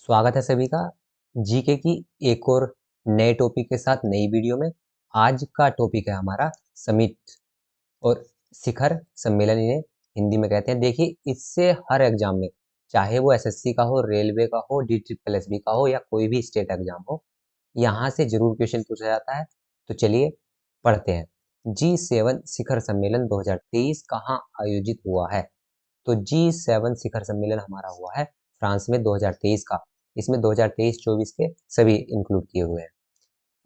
स्वागत है सभी का जीके की एक और नए टॉपिक के साथ नई वीडियो में। आज का टॉपिक है हमारा समिट और शिखर सम्मेलन, इन्हें हिंदी में कहते हैं। देखिए, इससे हर एग्जाम में, चाहे वो एसएससी का हो, रेलवे का हो, DSSB का हो या कोई भी स्टेट एग्जाम हो, यहाँ से जरूर क्वेश्चन पूछा जाता है। तो चलिए पढ़ते हैं। G7 शिखर सम्मेलन 2023 कहाँ आयोजित हुआ है? तो G7 शिखर सम्मेलन हमारा हुआ है फ्रांस में 2023 का। इसमें 2023-24 के सभी इंक्लूड किए हुए हैं।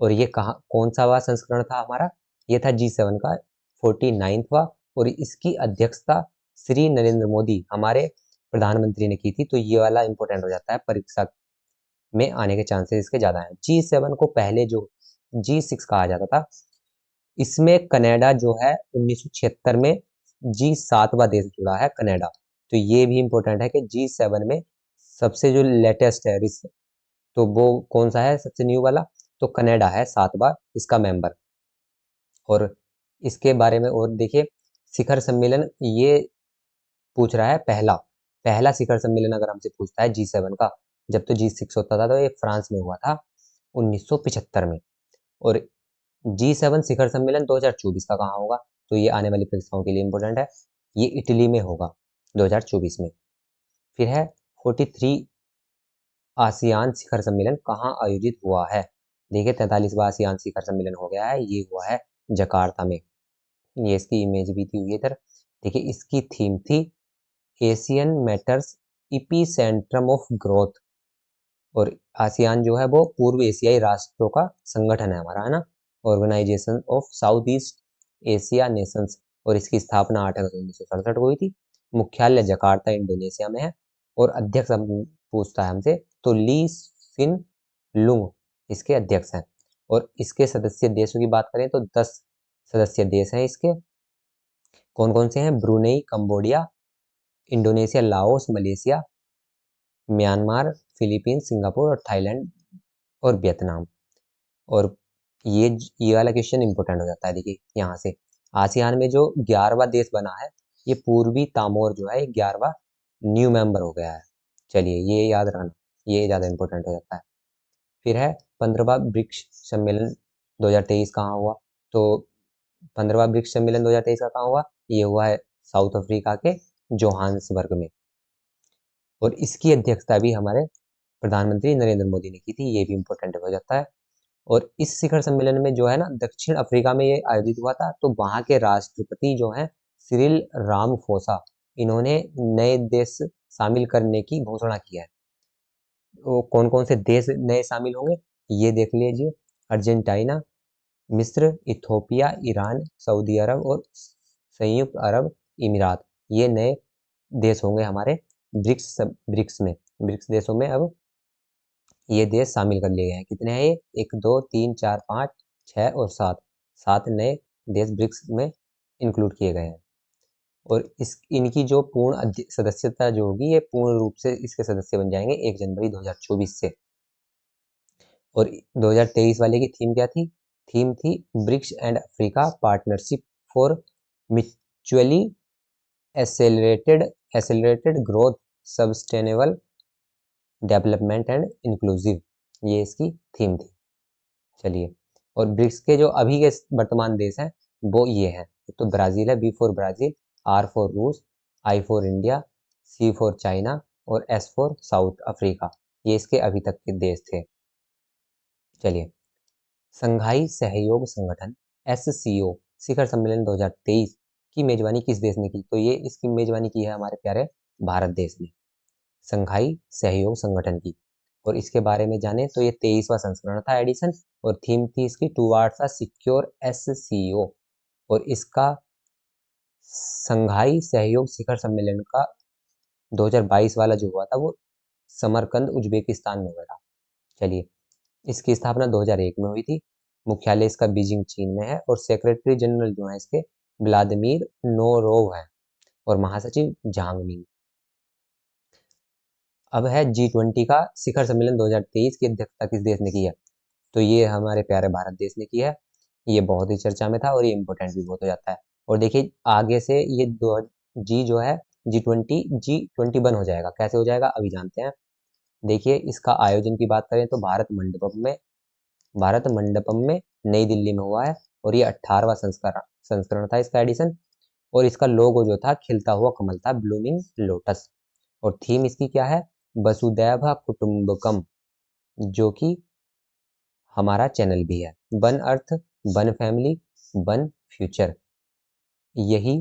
और ये कहाँ, कौन सा वाला संस्करण था हमारा? ये था G7 का 49वां। और इसकी अध्यक्षता श्री नरेंद्र मोदी हमारे प्रधानमंत्री ने की थी। तो ये वाला इंपॉर्टेंट हो जाता है, परीक्षा में आने के चांसेस इसके ज्यादा हैं। G7 को पहले जो G6 कहा जाता था, इसमें कनाडा जो है 1976 में G7वां देश जुड़ा है, कनाडा। तो ये भी इंपॉर्टेंट है कि G7 में सबसे जो लेटेस्ट है तो वो कौन सा है सबसे न्यू वाला? तो कनाडा है 7वां इसका मेंबर। और इसके बारे में और देखिए, शिखर सम्मेलन ये पूछ रहा है पहला पहला शिखर सम्मेलन अगर हमसे पूछता है G7 का, जब तो G6 होता था, तो ये फ्रांस में हुआ था 1975 में। और G7 शिखर सम्मेलन 2024 का कहाँ होगा? तो ये आने वाली परीक्षाओं के लिए इंपॉर्टेंट है। ये इटली में होगा 2024 में। फिर है 43 आसियान शिखर सम्मेलन कहाँ आयोजित हुआ है? देखिए, 43वां आसियान शिखर सम्मेलन हो गया है, ये हुआ है जकार्ता में। ये इसकी इमेज भी थी इधर। देखिए, इसकी थीम थी Asian matters EP Centrum of growth. और आसियान जो है वो पूर्व एशियाई राष्ट्रों का संगठन है हमारा, है ना, organisation of South East Asia nations. और इसकी स्थापना 8 अगस्त 1967 को हुई थी। मुख्यालय जकार्ता इंडोनेशिया में है। और अध्यक्ष पूछता है हमसे, तो ली सिन लुंग इसके अध्यक्ष हैं। और इसके सदस्य देशों की बात करें तो 10 सदस्य देश हैं इसके। कौन कौन से हैं? Brunei, Cambodia, Indonesia, Laos, Malaysia, Myanmar, Philippines, Singapore और थाईलैंड और वियतनाम। और ये वाला क्वेश्चन इंपॉर्टेंट हो जाता है। देखिए यहाँ से, आसियान में जो 11वां देश बना है, ये पूर्वी तामोर जो है 11वां न्यू मेंबर हो गया है। चलिए ये याद रखना, ये ज़्यादा इंपॉर्टेंट हो जाता है। फिर है 15वां ब्रिक्स सम्मेलन 2023 कहाँ हुआ? तो 15वां ब्रिक्स सम्मेलन 2023 का कहाँ हुआ? ये हुआ है साउथ अफ्रीका के जोहान्सबर्ग में। और इसकी अध्यक्षता भी हमारे प्रधानमंत्री नरेंद्र मोदी ने की थी। ये भी इंपॉर्टेंट हो जाता है। और इस शिखर सम्मेलन में जो है ना, दक्षिण अफ्रीका में ये आयोजित हुआ था। तो वहाँ के राष्ट्रपति जो हैं सिरिल रामफोसा, इन्होंने नए देश शामिल करने की घोषणा की है। वो कौन कौन से देश नए शामिल होंगे ये देख लीजिए। अर्जेंटीना, मिस्र, इथोपिया, ईरान, सऊदी अरब और संयुक्त अरब इमीरात, ये नए देश होंगे हमारे ब्रिक्स में। ब्रिक्स देशों में अब ये देश शामिल कर लिए गए हैं। कितने हैं ये? 1 2 3 4 5 6 और 7, 7 नए देश ब्रिक्स में इंक्लूड किए गए हैं। और इस इनकी जो पूर्ण सदस्यता जो होगी, ये पूर्ण रूप से इसके सदस्य बन जाएंगे 1 जनवरी 2024 से। और 2023 वाले की थीम क्या थी? थीम थी BRICS and Africa partnership for mutually accelerated growth, sustainable development and inclusive, ये इसकी थीम थी। चलिए, और ब्रिक्स के जो अभी के वर्तमान देश हैं वो ये हैं। तो ब्राजील है, B for Brazil, R for रूस, I for India, C for China और एस फॉर साउथ अफ्रीका। ये इसके अभी तक के देश थे। चलिए, संघाई सहयोग संगठन SCO शिखर सम्मेलन 2023 की मेजबानी किस देश ने की? तो ये इसकी मेजबानी की है हमारे प्यारे भारत देश ने, संघाई सहयोग संगठन की। और इसके बारे में जाने तो ये 23वां संस्करण था, एडिशन। और थीम थी इसकी टूवार्ड्स अ सिक्योर SCO। और इसका संघाई सहयोग शिखर सम्मेलन का 2022 वाला जो हुआ था वो समरकंद उज्बेकिस्तान में हुआ था। चलिए, इसकी स्थापना 2001 में हुई थी। मुख्यालय इसका बीजिंग चीन में है। और सेक्रेटरी जनरल जो है इसके व्लादिमीर नोरोव है। और महासचिव झांग मिंग। अब है G20 का शिखर सम्मेलन 2023 की अध्यक्षता किस देश ने की है? तो ये हमारे प्यारे भारत देश ने की है। ये बहुत ही चर्चा में था और ये इंपॉर्टेंट भी बहुत हो जाता है। और देखिए आगे से ये जी जो है G20 बन हो जाएगा। कैसे हो जाएगा अभी जानते हैं। देखिए इसका आयोजन की बात करें तो भारत मंडपम में नई दिल्ली में हुआ है और ये 18वां संस्करण संस्करण था इसका एडिशन। और इसका लोगो जो था खिलता हुआ कमल था, ब्लूमिंग लोटस। और थीम इसकी क्या है? वसुदैव कुटुंबकम, जो कि हमारा चैनल भी है। One earth, one family, one future, यही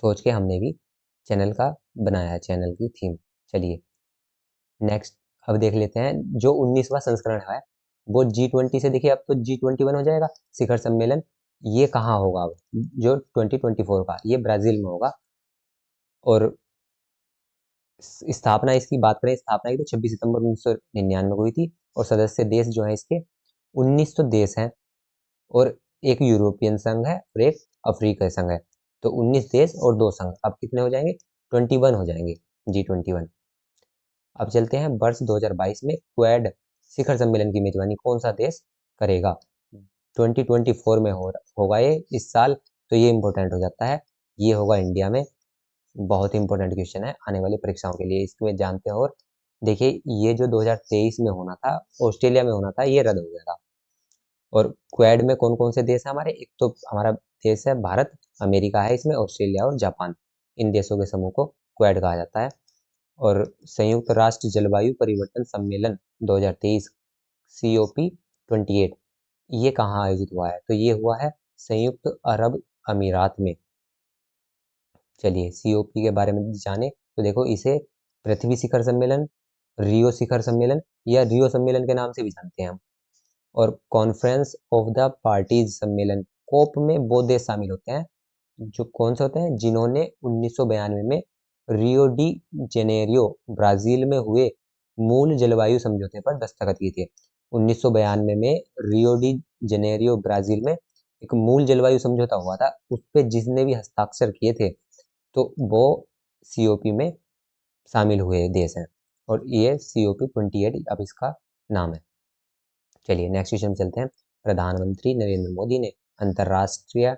सोच के हमने भी चैनल का बनाया है, चैनल की थीम। चलिए नेक्स्ट अब देख लेते हैं जो 19वां संस्करण है वो G20 से, देखिए अब तो G21 हो जाएगा शिखर सम्मेलन। ये कहाँ होगा? अब जो 2024 का, ये ब्राजील में होगा। और स्थापना इसकी बात करें, स्थापना की तो 26 सितंबर 1999 को हुई थी। और सदस्य देश जो है इसके 19 तो देश हैं, और एक यूरोपियन संघ है और एक अफ्रीका संघ है। तो 19 देश और 2 संघ, अब कितने हो जाएंगे? 21 हो जाएंगे, G21। अब चलते हैं वर्ष 2022 में क्वेड शिखर सम्मेलन की मेजबानी कौन सा देश करेगा? 2024 में होगा ये इस साल, तो ये इम्पोर्टेंट हो जाता है, ये होगा इंडिया में। बहुत इंपॉर्टेंट क्वेश्चन है आने वाली परीक्षाओं के लिए, इसमें जानते हैं। और देखिए ये जो 2023 में होना था, ऑस्ट्रेलिया में होना था, ये रद्द हो गया था। और क्वेड में कौन कौन से देश हैं हमारे? एक तो हमारा देश है भारत, अमेरिका है इसमें, ऑस्ट्रेलिया और जापान, इन देशों के समूह को क्वेड कहा जाता है। और संयुक्त राष्ट्र जलवायु परिवर्तन सम्मेलन 2023 COP28, ये कहाँ आयोजित हुआ है? तो ये हुआ है संयुक्त अरब अमीरात में। चलिए COP के बारे में जाने तो देखो इसे पृथ्वी शिखर सम्मेलन, रियो शिखर सम्मेलन या रियो सम्मेलन के नाम से भी जानते हैं हम। और कॉन्फ्रेंस ऑफ द पार्टीज सम्मेलन, कोप में वो देश शामिल होते हैं जो कौन से होते हैं? जिन्होंने 1992 में रियो डी जेनेरियो ब्राजील में हुए मूल जलवायु समझौते पर दस्तखत किए थे। 1992 में रियो डी जेनेरियो ब्राजील में एक मूल जलवायु समझौता हुआ था, उस पर जिसने भी हस्ताक्षर किए थे तो वो COP में शामिल हुए देश हैं। और ये COP28 अब इसका नाम है। चलिए नेक्स्ट क्वेश्चन में चलते हैं। प्रधानमंत्री नरेंद्र मोदी ने अंतर्राष्ट्रीय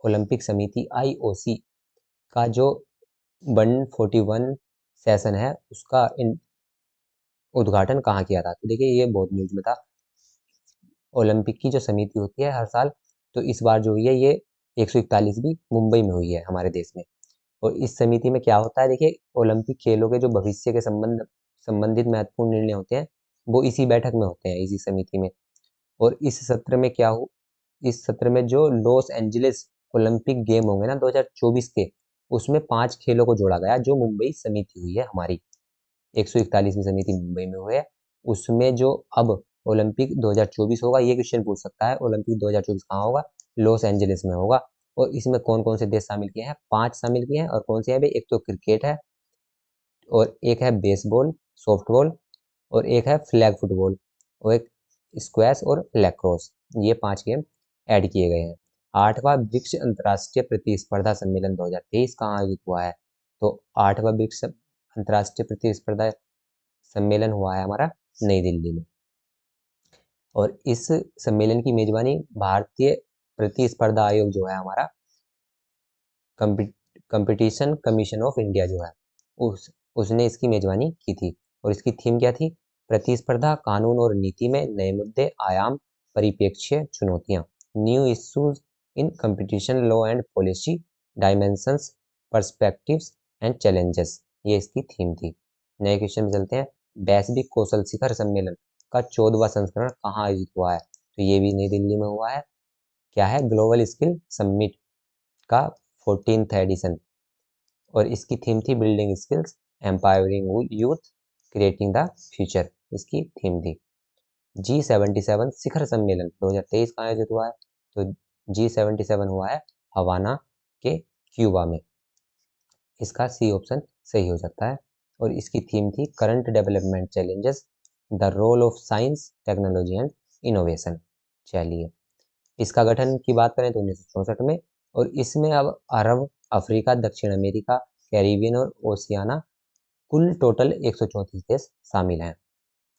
ओलंपिक समिति IOC का जो 141 सेशन है उसका उद्घाटन कहाँ किया था? तो देखिए ये बहुत न्यूज में था। ओलंपिक की जो समिति होती है हर साल, तो इस बार जो हुई है ये 141वीं मुंबई में हुई है हमारे देश में। और इस समिति में क्या होता है? देखिए ओलंपिक खेलों के जो भविष्य के संबंधित महत्वपूर्ण निर्णय होते हैं वो इसी बैठक में होते हैं, इसी समिति में। और इस सत्र में जो लॉस एंजलिस ओलंपिक गेम होंगे ना 2024 के, उसमें 5 खेलों को जोड़ा गया जो मुंबई समिति हुई है हमारी, 141वीं समिति मुंबई में हुई है। उसमें जो अब ओलंपिक 2024 होगा, ये क्वेश्चन पूछ सकता है ओलंपिक 2024 कहाँ होगा? लॉस एंजलिस में होगा। और इसमें कौन कौन से देश शामिल किए हैं? 5 शामिल किए हैं। और कौन से हैं भाई? एक तो क्रिकेट है, और एक है बेसबॉल, सॉफ्टबॉल, और एक है फ्लैग फुटबॉल, और एक स्क्वैश और लैक्रोस, ये 5 गेम ऐड किए गए हैं। 8वां ब्रिक्स अंतर्राष्ट्रीय प्रतिस्पर्धा सम्मेलन 2023 कहाँ आयोजित हुआ है? तो 8वां ब्रिक्स अंतर्राष्ट्रीय प्रतिस्पर्धा सम्मेलन हुआ है हमारा नई दिल्ली में। और इस सम्मेलन की मेजबानी भारतीय प्रतिस्पर्धा आयोग जो है हमारा, कंपटीशन कमीशन ऑफ इंडिया जो है, उसने इसकी मेजबानी की थी। और इसकी थीम क्या थी? प्रतिस्पर्धा कानून और नीति में नए मुद्दे, आयाम, परिप्रेक्ष्य, चुनौतियां, new issues in competition law and policy, dimensions, perspectives and challenges, ये इसकी थीम थी। नए क्वेश्चन में चलते हैं। वैश्विक कौशल शिखर सम्मेलन का 14वां संस्करण कहाँ आयोजित हुआ है? तो ये भी नई दिल्ली में हुआ है। क्या है? ग्लोबल स्किल समिट का 14th एडिशन। और इसकी थीम थी building skills, empowering youth, creating the future, इसकी थीम थी। G77 शिखर सम्मेलन 2023 का आयोजित हुआ है? तो G77 हुआ है हवाना के क्यूबा में, इसका C ऑप्शन सही हो जाता है। और इसकी थीम थी current development challenges, the role of science, technology and innovation. चलिए इसका गठन की बात करें तो 1964 में। और इसमें अब अरब, अफ्रीका, दक्षिण अमेरिका, कैरिबियन और ओशियाना, कुल टोटल 134 देश शामिल हैं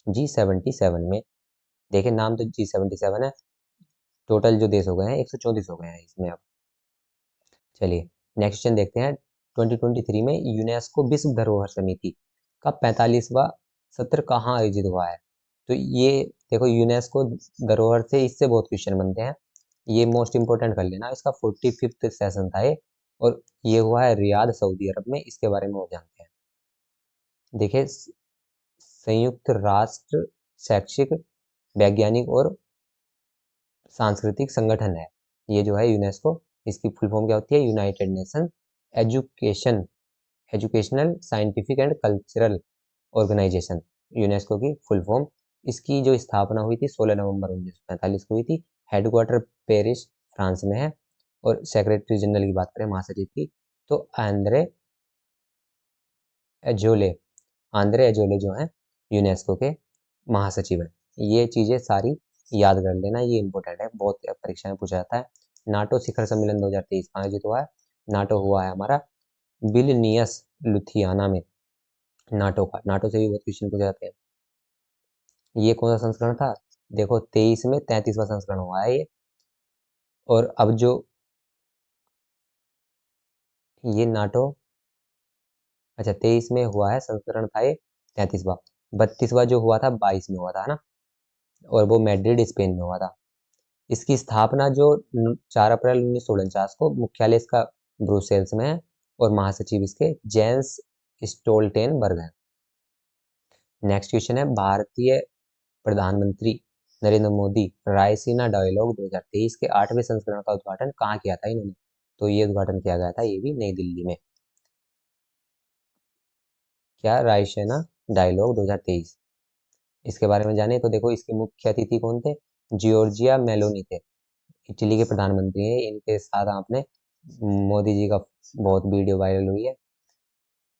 G77 में। देखिए नाम तो G77 है, टोटल जो देश हो गए हैं 134 हो गए हैं इसमें अब। चलिए नेक्स्ट क्वेश्चन देखते हैं। 2023 में यूनेस्को विश्व धरोहर समिति का 45वां सत्र कहाँ आयोजित हुआ है? तो ये देखो, यूनेस्को धरोहर से इससे बहुत क्वेश्चन बनते हैं, ये मोस्ट इंपोर्टेंट कर लेना। इसका 45th सेशन था ये, और ये हुआ है रियाद, सऊदी अरब में। इसके बारे में वो जानते हैं। देखिए, संयुक्त राष्ट्र शैक्षिक, वैज्ञानिक और सांस्कृतिक संगठन है ये जो है यूनेस्को। इसकी फुल फॉर्म क्या होती है? United Nation educational, scientific and cultural organisation, UNESCO की फुल फॉर्म। इसकी जो स्थापना हुई थी 16 नवंबर 1945 को हुई थी। हेडक्वार्टर पेरिस, फ्रांस में है। और सेक्रेटरी जनरल की बात करें, महासचिव की, तो एजोले आंद्रे एजोले जो हैं यूनेस्को के महासचिव हैं। ये चीज़ें सारी याद कर लेना, ये इंपॉर्टेंट है, बहुत परीक्षा में पूछा जाता है। नाटो शिखर सम्मेलन 2023 कहाँ आयोजित हुआ है? नाटो हुआ है हमारा विलनियस, लुथियाना में। नाटो से भी बहुत क्वेश्चन पूछे जाते हैं। ये कौन सा संस्करण था? देखो, 23 में 33वां संस्करण हुआ है ये। और अब जो ये नाटो, अच्छा 23 में हुआ है संस्करण था ये 33वां। 32वां जो हुआ था 22 में हुआ था, है ना? और वो मैड्रिड, स्पेन में हुआ था। इसकी स्थापना जो 4 अप्रैल 1949 को, मुख्यालय इसका ब्रुसेल्स में है, और महासचिव इसके जेंस स्टोल्टेनबर्ग हैं। नेक्स्ट क्वेश्चन है, भारतीय प्रधानमंत्री नरेंद्र मोदी रायसीना डायलॉग 2023 के 8वें संस्करण का उद्घाटन कहाँ किया था इन्होंने? तो ये उद्घाटन किया गया था, ये भी नई दिल्ली में। क्या? रायसीना डायलॉग 2023, इसके बारे में जाने तो देखो, इसके मुख्य अतिथि कौन थे? जियोर्जिया मेलोनी थे, इटली के प्रधानमंत्री हैं। इनके साथ आपने मोदी जी का बहुत वीडियो वायरल हुई है,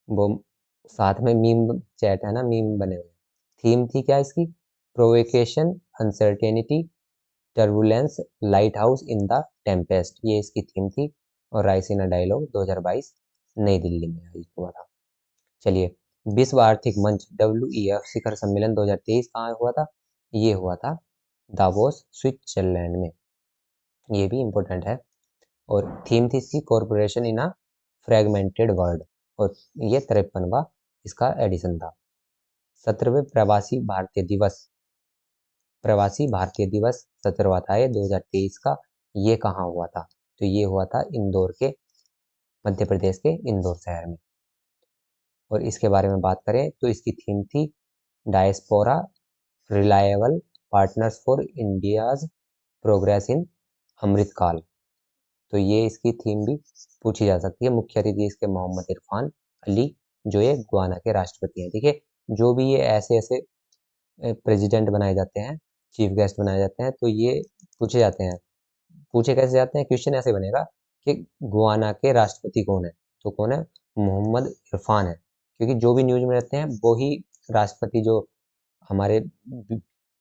वो साथ में मीम चैट है ना, मीम बने हुए। थीम थी क्या इसकी? Provocation, uncertainty, turbulence, light house in the Tempest, ये इसकी थीम थी। और रायसीना डायलॉग 2022 नई दिल्ली में आयोजित हुआ था। चलिए, विश्व आर्थिक मंच WEF शिखर सम्मेलन 2023 कहाँ हुआ था? ये हुआ था दावोस, स्विट्जरलैंड में। ये भी इम्पोर्टेंट है। और थीम थी इसकी कॉरपोरेशन इन अ फ्रेगमेंटेड वर्ल्ड, और ये 53वां इसका एडिशन था। 17वें प्रवासी भारतीय दिवस 17वां था ये 2023 का। ये कहाँ हुआ था? तो ये हुआ था इंदौर के, मध्य प्रदेश के इंदौर शहर में। और इसके बारे में बात करें तो इसकी थीम थी diaspora, reliable partners for India's progress in Amritkaal. तो ये इसकी थीम भी पूछी जा सकती है। मुख्य अतिथि इसके मोहम्मद इरफान अली, जो ये गुआना के राष्ट्रपति हैं। देखिए, जो भी ये ऐसे ऐसे प्रेसिडेंट बनाए जाते हैं, चीफ गेस्ट बनाए जाते हैं, तो ये पूछे जाते हैं। पूछे कैसे जाते हैं? क्वेश्चन ऐसे बनेगा कि गुआना के राष्ट्रपति कौन है? तो कौन है? मोहम्मद इरफान है। क्योंकि जो भी न्यूज में रहते हैं वो ही राष्ट्रपति, जो हमारे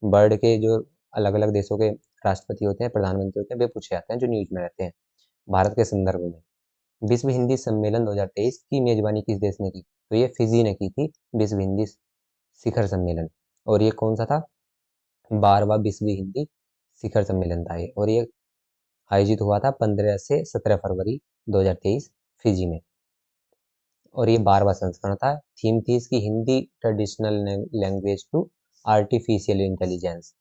वर्ल्ड के जो अलग अलग देशों के राष्ट्रपति होते हैं, प्रधानमंत्री होते हैं, वे पूछे जाते हैं जो न्यूज में रहते हैं भारत के संदर्भ में। विश्व हिंदी सम्मेलन 2023 की मेजबानी किस देश ने की? तो ये फिजी ने की थी, विश्व हिंदी शिखर सम्मेलन। और ये कौन सा था? 12वां विश्व हिंदी शिखर सम्मेलन था ये, और ये आयोजित हुआ था 15 से 17 फरवरी 2023 फिजी में। और ये 12वां संस्करण था। थीम थी इसकी Hindi traditional language to artificial intelligence.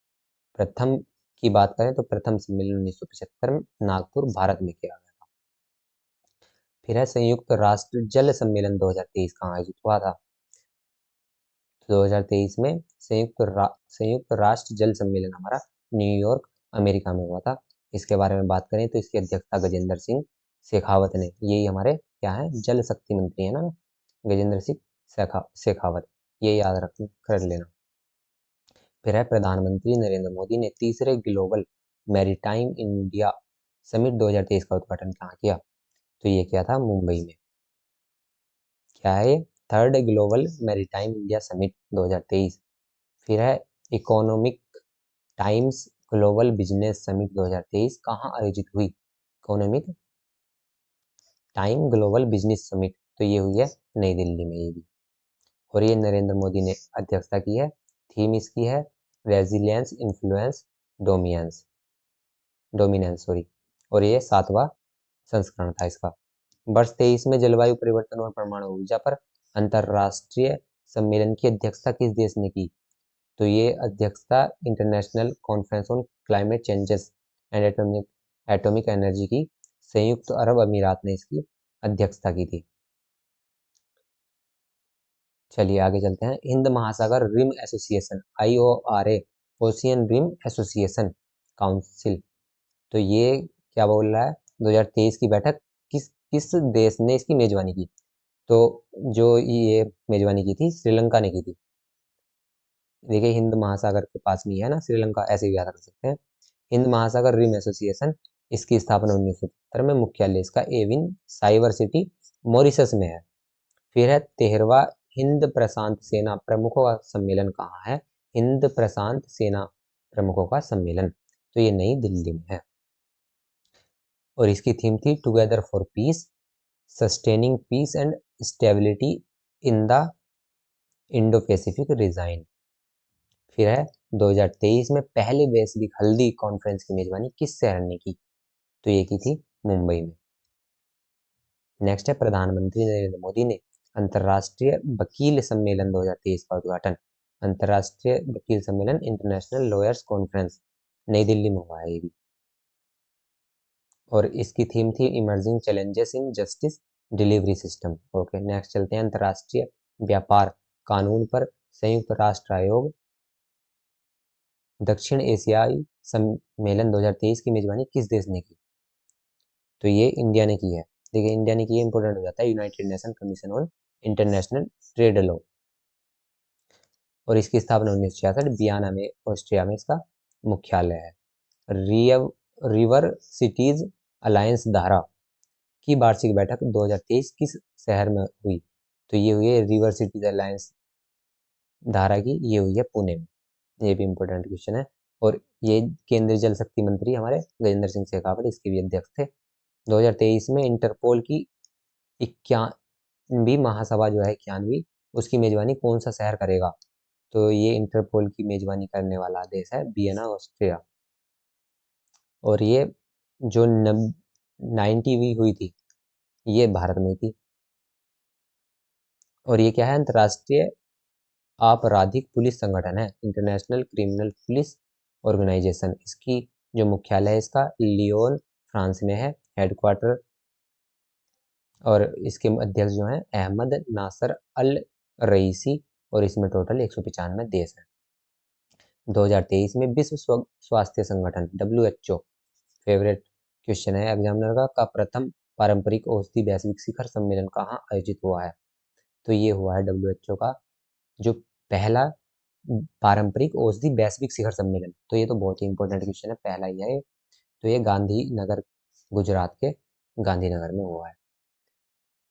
प्रथम की बात करें तो प्रथम सम्मेलन 1975 में नागपुर, भारत में किया गया था। फिर है संयुक्त राष्ट्र जल सम्मेलन 2023 कहाँ आयोजित हुआ था? 2023 में संयुक्त राष्ट्र जल सम्मेलन हमारा न्यूयॉर्क, अमेरिका में हुआ था। इसके बारे में बात करें तो इसकी अध्यक्षता गजेंद्र सिंह शेखावत ने, यही हमारे क्या है, जल शक्ति मंत्री है ना, गजेंद्र सिंह शेखावत, ये याद रख कर लेना। फिर है प्रधानमंत्री नरेंद्र मोदी ने तीसरे ग्लोबल मैरीटाइम इंडिया समिट 2023 का उद्घाटन कहाँ किया? तो ये किया था मुंबई में। क्या है? Third global maritime India summit 2023। फिर है economic times global business summit 2023 कहाँ आयोजित हुई? Economic time global business summit, तो ये हुई है नई दिल्ली में ये भी। और ये नरेंद्र मोदी ने अध्यक्षता की है। थीम इसकी है रेजिलियंस, इन्फ्लुएंस, डोमिनेंस सॉरी। और ये 7वां संस्करण था इसका। वर्ष 23 में जलवायु परिवर्तन और परमाणु ऊर्जा पर अंतरराष्ट्रीय सम्मेलन की अध्यक्षता किस देश ने की? तो ये अध्यक्षता international conference on climate changes and atomic energy की संयुक्त अरब अमीरात ने इसकी अध्यक्षता की थी। चलिए आगे चलते हैं। Hind Mahasagar rim association IORA, ocean rim association council, तो ये क्या बोल रहा है? 2023 की बैठक किस किस देश ने इसकी मेजबानी की? तो जो ये मेजबानी की थी, श्रीलंका ने की थी। देखिए हिंद महासागर के पास में ही है ना श्रीलंका, ऐसे भी याद रख सकते हैं। हिंद महासागर रिम एसोसिएशन, इसकी स्थापना 1970 में, मुख्यालय इसका एविन साइबर सिटी मॉरिशस में है। फिर है 13वां हिंद प्रशांत सेना प्रमुखों का सम्मेलन कहाँ है? हिंद प्रशांत सेना प्रमुखों का सम्मेलन, तो ये नई दिल्ली में है। और इसकी थीम थी together for peace, sustaining peace and stability in the Indo Pacific region. फिर है 2023 में पहले वैश्विक हल्दी कॉन्फ्रेंस की मेजबानी किस शहर ने की? तो ये की थी मुंबई में। नेक्स्ट है प्रधानमंत्री नरेंद्र मोदी ने अंतर्राष्ट्रीय वकील सम्मेलन 2023 का उद्घाटन। अंतर्राष्ट्रीय वकील सम्मेलन इंटरनेशनल लॉयर्स कॉन्फ्रेंस नई दिल्ली में हुआ है ये भी। और इसकी थीम थी emerging challenges in justice delivery system. Okay next चलते हैं। अंतर्राष्ट्रीय व्यापार कानून पर संयुक्त राष्ट्र आयोग दक्षिण एशियाई सम्मेलन 2023 की मेजबानी किस देश ने की? तो ये इंडिया ने की है। देखिए इंडिया ने की है, इंपोर्टेंट हो जाता है, United nation commission on international trade law. और इसकी स्थापना 1966 वियना में ऑस्ट्रिया में इसका मुख्यालय है। रिवर सिटीज अलायंस धारा की वार्षिक बैठक 2023 किस शहर में हुई? तो ये हुई है रिवर सिटीज अलायंस धारा की, ये हुई है पुणे में। ये भी इम्पोर्टेंट क्वेश्चन है। और ये केंद्रीय जल शक्ति मंत्री हमारे गजेंद्र सिंह शेखावत इसके भी अध्यक्ष थे। 2023 में इंटरपोल की 91वीं महासभा जो है 91वीं, उसकी मेजबानी कौन सा शहर करेगा? तो ये इंटरपोल की मेजबानी करने वाला देश है वियना ऑस्ट्रिया। और ये जो 90वीं हुई थी ये भारत में थी। और ये क्या है? अंतर्राष्ट्रीय आपराधिक पुलिस संगठन है, इंटरनेशनल क्रिमिनल पुलिस ऑर्गेनाइजेशन। इसकी जो मुख्यालय है इसका लियोन फ्रांस में है, हेडक्वार्टर। और इसके अध्यक्ष जो हैं अहमद नासर अल रईसी। और इसमें टोटल 195 देश हैं। 2023 में विश्व स्वास्थ्य संगठन WHO, फेवरेट क्वेश्चन है एग्जामिनर का प्रथम पारंपरिक औषधि वैश्विक शिखर सम्मेलन कहाँ आयोजित हुआ है? तो ये हुआ है WHO का जो पहला पारंपरिक औषधि वैश्विक शिखर सम्मेलन। तो ये तो बहुत ही इंपॉर्टेंट क्वेश्चन है, पहला ही है। तो ये गांधीनगर, गुजरात के गांधीनगर में हुआ है।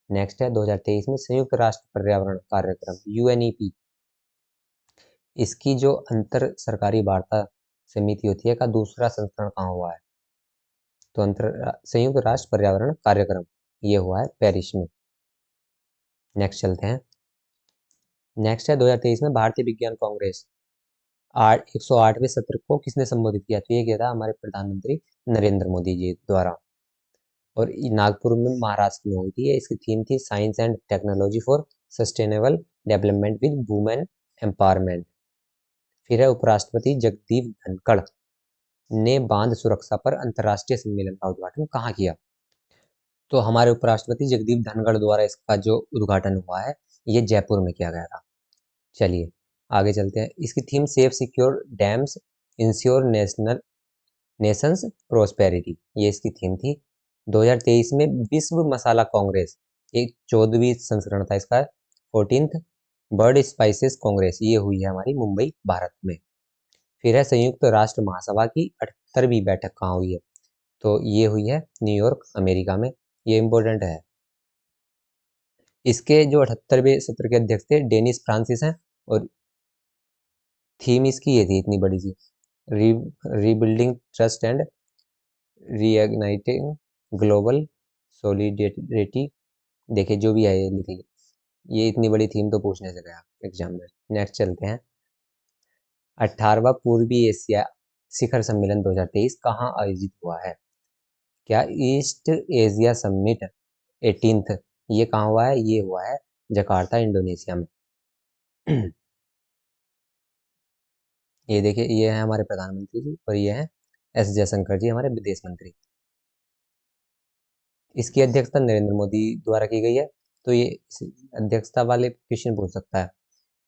नेक्स्ट है 2023 में संयुक्त राष्ट्र पर्यावरण कार्यक्रम UNEP, इसकी जो अंतर सरकारी वार्ता समिति होती है का दूसरा संस्करण कहाँ हुआ है? तो संयुक्त राष्ट्र पर्यावरण कार्यक्रम ये हुआ है पेरिस में। नेक्स्ट चलते हैं। नेक्स्ट है 2023 में भारतीय विज्ञान कांग्रेस 108वें सत्र को किसने संबोधित किया? तो ये किया था हमारे प्रधानमंत्री नरेंद्र मोदी जी द्वारा। और नागपुर में महाराष्ट्र में हुई थी। इसकी थीम थी science and technology for sustainable development with women empowerment. फिर है उपराष्ट्रपति जगदीप धनखड़ ने बांध सुरक्षा पर अंतर्राष्ट्रीय सम्मेलन का उद्घाटन कहाँ किया? तो हमारे उपराष्ट्रपति जगदीप धनखड़ द्वारा इसका जो उद्घाटन हुआ है ये जयपुर में किया गया था। चलिए आगे चलते हैं। इसकी theme safe secure dams ensure Nations prosperity, ये इसकी थीम थी। 2023 में विश्व मसाला कांग्रेस, एक 14वीं संस्करण था इसका, 14th बर्ड स्पाइसेस कांग्रेस, ये हुई है हमारी मुंबई भारत में। फिर है संयुक्त राष्ट्र महासभा की 78वीं बैठक कहाँ हुई है? तो ये हुई है न्यूयॉर्क अमेरिका में, ये इंपॉर्टेंट है। इसके जो 78वें सत्र के अध्यक्ष थे डेनिस फ्रांसिस हैं। और थीम इसकी ये थी इतनी बड़ी सी, rebuilding trust and reigniting global solidarity. देखिए जो भी है ये लिखिए, ये इतनी बड़ी थीम तो पूछने से गया एग्जाम में। नेक्स्ट चलते हैं। 18वां पूर्वी एशिया शिखर सम्मेलन 2023 कहाँ आयोजित हुआ है? क्या ईस्ट एशिया समिट 18th ये कहाँ हुआ है? ये हुआ है जकार्ता इंडोनेशिया में। ये देखिए, ये है हमारे प्रधानमंत्री जी और ये है एस जयशंकर जी, हमारे विदेश मंत्री। इसकी अध्यक्षता नरेंद्र मोदी द्वारा की गई है। तो ये अध्यक्षता वाले क्वेश्चन पूछ सकता है।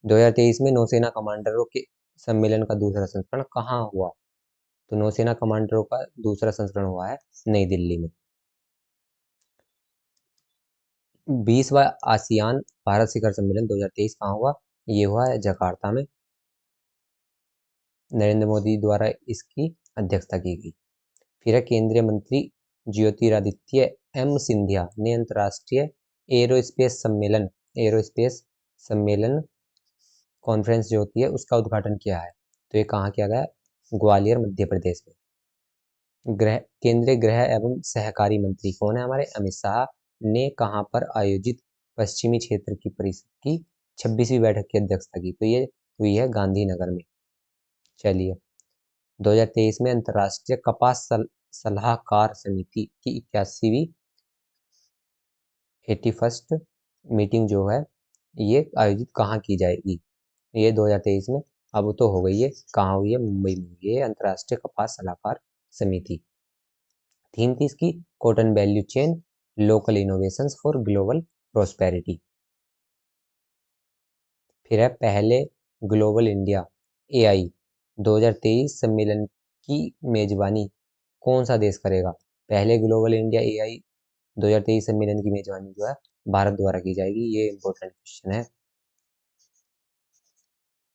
2023 में नौसेना कमांडरों के सम्मेलन का दूसरा संस्करण कहाँ हुआ? तो नौसेना कमांडरों का दूसरा संस्करण हुआ है नई दिल्ली में। 20वां आसियान भारत शिखर सम्मेलन 2023 कहाँ हुआ? ये हुआ है जकार्ता में। नरेंद्र मोदी द्वारा इसकी अध्यक्षता की गई। फिर है केंद्रीय मंत्री ज्योतिरादित्य एम सिंधिया ने अंतर्राष्ट्रीय एरोस्पेस सम्मेलन कॉन्फ्रेंस जो होती है उसका उद्घाटन किया है। तो ये कहाँ किया गया? ग्वालियर, मध्य प्रदेश में। केंद्रीय गृह एवं सहकारी मंत्री कौन है? हमारे अमित शाह ने कहाँ पर आयोजित पश्चिमी क्षेत्र की परिषद की 26वीं बैठक की अध्यक्षता की? तो ये हुई है गांधीनगर में। चलिए, 2023 में अंतर्राष्ट्रीय कपास सलाहकार समिति की 81वीं 81st मीटिंग जो है ये आयोजित कहाँ की जाएगी? ये 2023 में अब तो हो गई है। कहाँ हुई है? मुंबई में हुई है अंतर्राष्ट्रीय कपास सलाहकार समिति। थीम थी इसकी cotton value chain, local innovations for global prosperity. फिर है पहले ग्लोबल इंडिया एआई 2023 सम्मेलन की मेजबानी कौन सा देश करेगा? पहले ग्लोबल इंडिया एआई 2023 सम्मेलन की मेजबानी जो है भारत द्वारा की जाएगी। ये इंपॉर्टेंट क्वेश्चन है,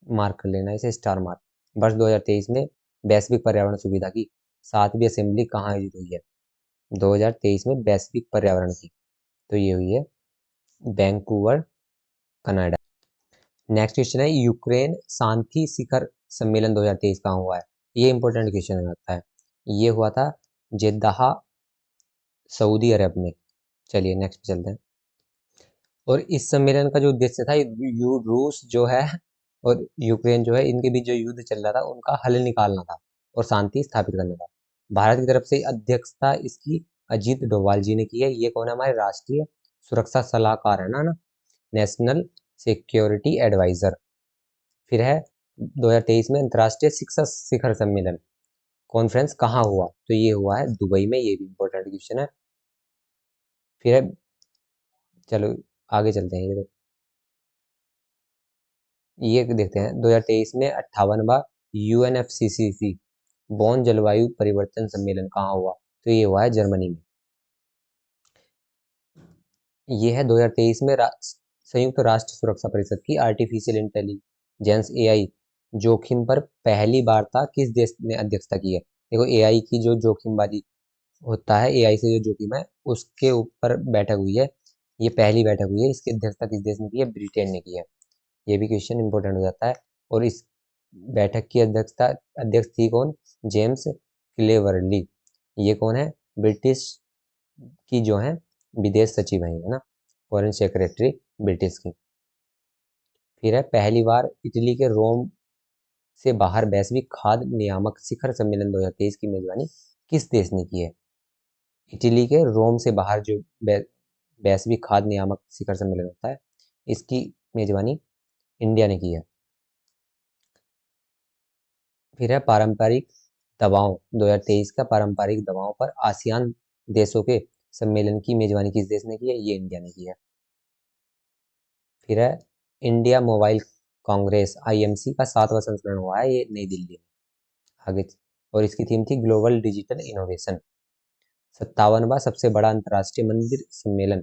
मार्क कर लेना इसे, स्टार मार्क। वर्ष 2023 में वैश्विक पर्यावरण सुविधा की 7वीं असेंबली कहाँ आयोजित हुई है? 2023 में वैश्विक पर्यावरण की, तो ये हुई है वैंकूवर, कनाडा। नेक्स्ट क्वेश्चन है यूक्रेन शांति शिखर सम्मेलन 2023 कहाँ हुआ है? ये इंपॉर्टेंट क्वेश्चन हो जाता है। ये हुआ था जेद्दाह, सऊदी अरब में। चलिए नेक्स्ट पे चलते हैं। और इस सम्मेलन का जो उद्देश्य था, रूस जो है और यूक्रेन जो है इनके बीच जो युद्ध चल रहा था उनका हल निकालना था और शांति स्थापित करना था। भारत की तरफ से अध्यक्षता इसकी अजीत डोभाल जी ने की है। ये कौन है? हमारे राष्ट्रीय सुरक्षा सलाहकार है ना, नेशनल सिक्योरिटी एडवाइजर। फिर है 2023 में अंतर्राष्ट्रीय शिक्षा शिखर सम्मेलन कॉन्फ्रेंस कहाँ हुआ? तो ये हुआ है दुबई में। ये भी इंपॉर्टेंट क्वेश्चन है। फिर है, चलो आगे चलते हैं। ये देखते हैं 2023 में 58वां UNFCCC बॉन जलवायु परिवर्तन सम्मेलन कहाँ हुआ? तो ये हुआ है जर्मनी में। ये है 2023 में संयुक्त राष्ट्र सुरक्षा परिषद की आर्टिफिशियल इंटेलिजेंस एआई जोखिम पर पहली वार्ता किस देश ने अध्यक्षता की है? देखो, एआई की जो जोखिम वाली होता है, एआई से जो जोखिम है उसके ऊपर बैठक हुई है। ये पहली बैठक हुई है। इसकी अध्यक्षता किस देश ने की है? ब्रिटेन ने की है। ये भी क्वेश्चन इंपॉर्टेंट हो जाता है। और इस बैठक की अध्यक्ष थी कौन? James cleverly. ये कौन है? ब्रिटिश की जो है विदेश सचिव है ना, फॉरेन सेक्रेटरी ब्रिटिश की। फिर है पहली बार इटली के रोम से बाहर वैश्विक खाद्य नियामक शिखर सम्मेलन 2023 की मेजबानी किस देश ने की है? इटली के रोम से बाहर जो वैश्विक खाद्य नियामक शिखर सम्मेलन होता है इसकी मेजबानी इंडिया ने की है। फिर है पारंपरिक दवाओं 2023 का पारंपरिक दवाओं पर आसियान देशों के सम्मेलन की मेजबानी किस देश ने की है? ये इंडिया ने की है। फिर है इंडिया मोबाइल कांग्रेस IMC का 7वां संस्करण हुआ है ये नई दिल्ली में। आगे, और इसकी थीम थी ग्लोबल डिजिटल इनोवेशन। 57वां सबसे बड़ा अंतर्राष्ट्रीय मंदिर सम्मेलन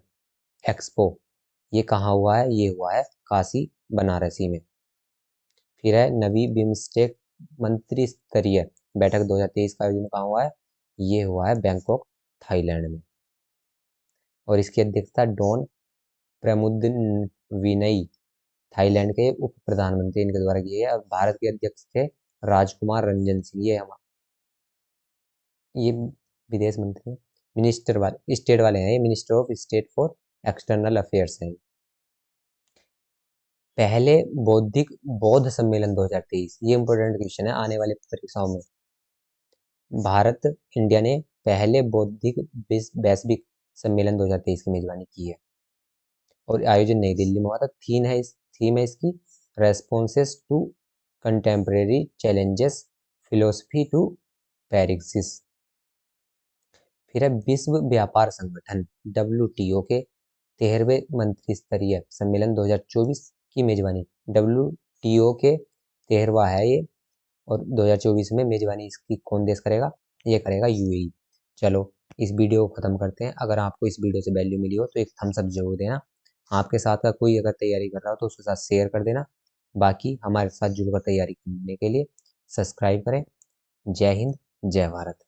एक्सपो ये कहाँ हुआ है? ये हुआ है काशी, बनारसी में। फिर है नवी बिम्स्टेक मंत्री स्तरीय बैठक 2023 का आयोजन कहाँ हुआ है? ये हुआ है बैंकॉक, थाईलैंड में। और इसकी अध्यक्षता डॉन प्रमुदविनई थाईलैंड के उप प्रधानमंत्री इनके द्वारा की है। और भारत के अध्यक्ष थे राजकुमार रंजन सिंह। ये विदेश मंत्री हैं, मिनिस्टर वाले, स्टेट वाले हैं। ये minister of state for external affairs हैं। पहले बौद्ध सम्मेलन 2023, ये इंपॉर्टेंट क्वेश्चन है आने वाले परीक्षाओं में। भारत, इंडिया ने पहले बौद्धिक वैश्विक सम्मेलन 2023 की मेजबानी की है और आयोजन नई दिल्ली में हुआ था। थीम है इसकी responses to contemporary challenges, philosophy to praxis. फिर है विश्व व्यापार संगठन WTO के 13वें मंत्री स्तरीय सम्मेलन 2024 की मेजबानी। WTO के 13वां है ये, और 2024 में मेजबानी इसकी कौन देश करेगा? ये करेगा UAE। चलो इस वीडियो को खत्म करते हैं। अगर आपको इस वीडियो से वैल्यू मिली हो तो एक थम्स अप जरूर देना। आपके साथ का कोई अगर तैयारी कर रहा हो तो उसके साथ शेयर कर देना। बाकी हमारे साथ जुड़कर तैयारी करने के लिए सब्सक्राइब करें। जय हिंद, जय भारत।